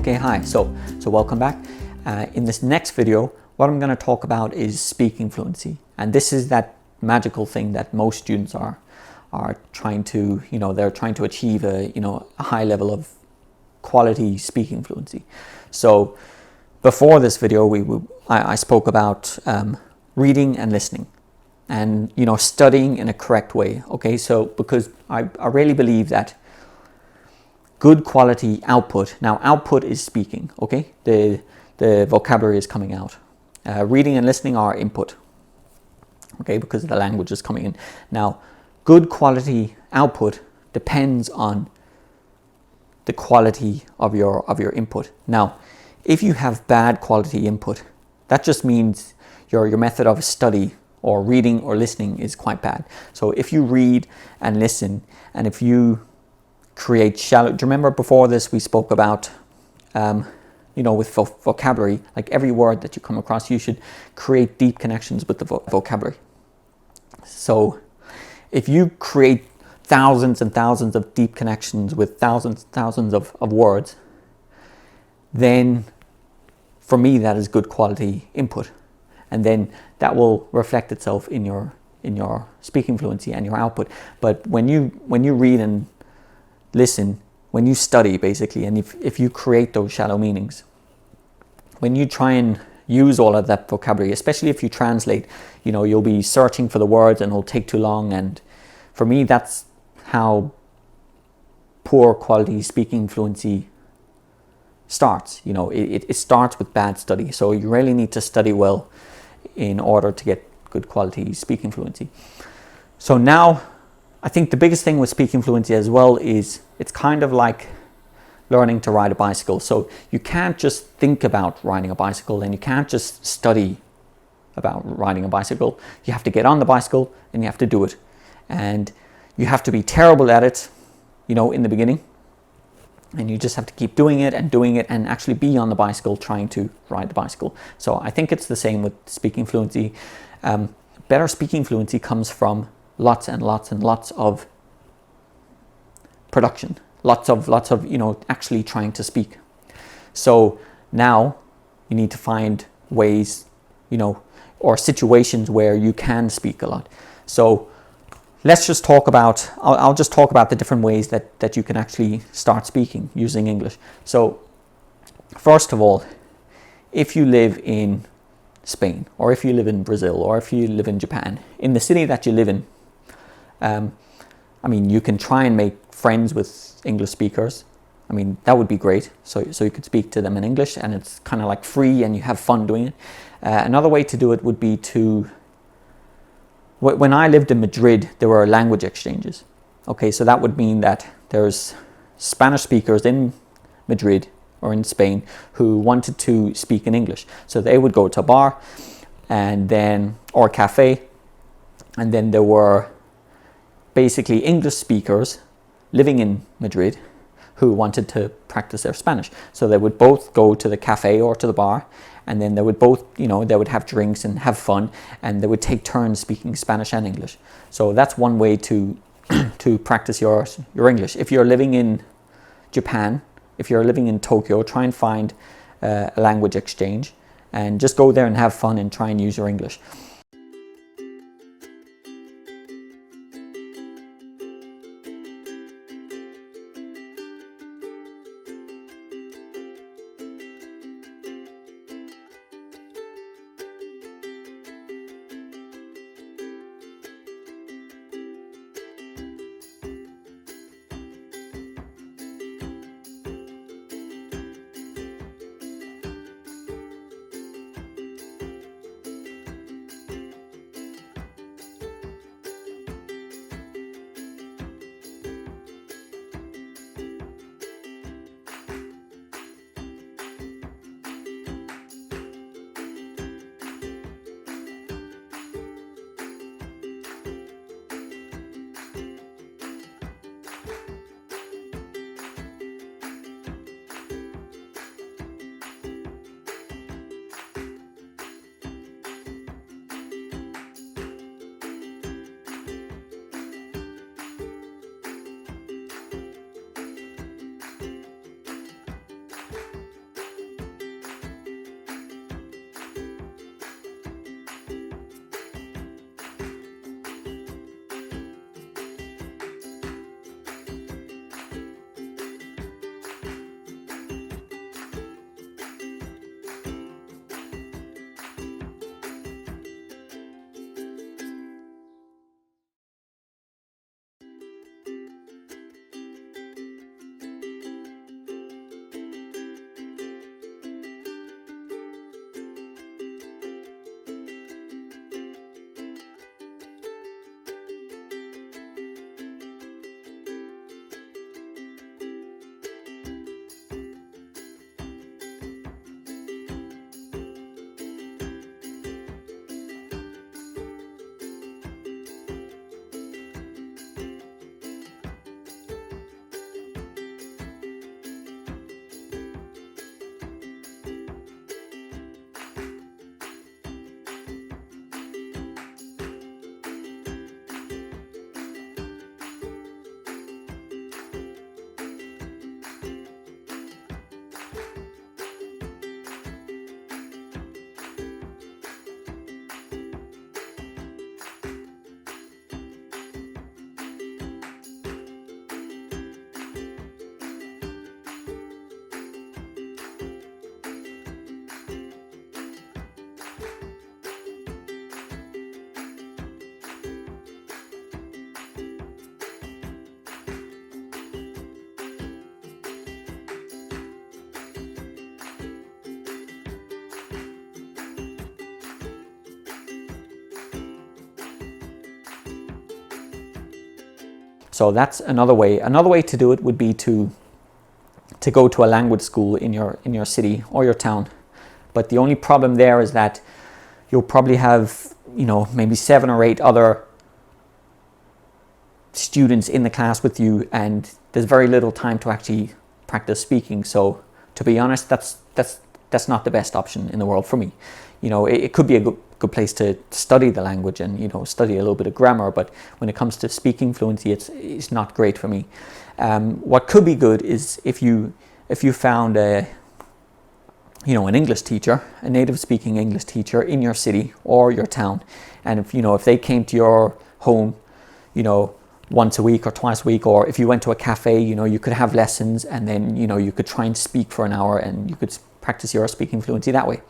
Okay, hi, so welcome back. In this next video, what I'm going to talk about is speaking fluency. And this is that magical thing that most students are trying to, they're trying to achieve a high level of quality speaking fluency. So before this video, I spoke about reading and listening and, studying in a correct way. Okay, so because I really believe that good quality output. Now, output is speaking, okay? The vocabulary is coming out. Reading and listening are input, okay? Because the language is coming in. Now, good quality output depends on the quality of your input. Now, if you have bad quality input, that just means your method of study or reading or listening is quite bad. So if you read and listen, and if you create shallow. Do you remember before this we spoke about, with vocabulary, like every word that you come across, you should create deep connections with the vocabulary. So if you create thousands and thousands of deep connections with thousands and thousands of words, then for me that is good quality input. And then that will reflect itself in your speaking fluency and your output. But when you read and listen, when you study basically, and if you create those shallow meanings, when you try and use all of that vocabulary, especially if you translate, you'll be searching for the words and it'll take too long. And for me, that's how poor quality speaking fluency starts. It starts with bad study. So you really need to study well in order to get good quality speaking fluency. So now, I think the biggest thing with speaking fluency as well is it's kind of like learning to ride a bicycle. So you can't just think about riding a bicycle and you can't just study about riding a bicycle. You have to get on the bicycle and you have to do it. And you have to be terrible at it, in the beginning. And you just have to keep doing it and actually be on the bicycle trying to ride the bicycle. So I think it's the same with speaking fluency. Better speaking fluency comes from lots and lots and lots of production, lots of actually trying to speak. So now you need to find ways, or situations where you can speak a lot. So let's just talk about, I'll just talk about the different ways that you can actually start speaking using English. So first of all, if you live in Spain, or if you live in Brazil, or if you live in Japan, in the city that you live in, you can try and make friends with English speakers. That would be great. So you could speak to them in English, and it's kind of like free, and you have fun doing it. Another way to do it would be when I lived in Madrid, there were language exchanges. Okay, so that would mean that there's Spanish speakers in Madrid or in Spain who wanted to speak in English. So they would go to a bar or a cafe, and then there were basically English speakers living in Madrid who wanted to practice their Spanish. So they would both go to the cafe or to the bar, and then they would both, they would have drinks and have fun, and they would take turns speaking Spanish and English. So that's one way to practice your English. If you're living in Japan, if you're living in Tokyo, try and find a language exchange and just go there and have fun and try and use your English. So that's another way. Another way to do it would be to go to a language school in your city or your town. But the only problem there is that you'll probably have, maybe 7 or 8 other students in the class with you, and there's very little time to actually practice speaking. So to be honest, that's not the best option in the world for me. It could be a good place to study the language and study a little bit of grammar, but when it comes to speaking fluency, it's not great for me. What could be good is if you found an English teacher, a native speaking English teacher in your city or your town, and if they came to your home, once a week or twice a week, or if you went to a cafe, you could have lessons, and then you could try and speak for an hour, and you could practice your speaking fluency that way.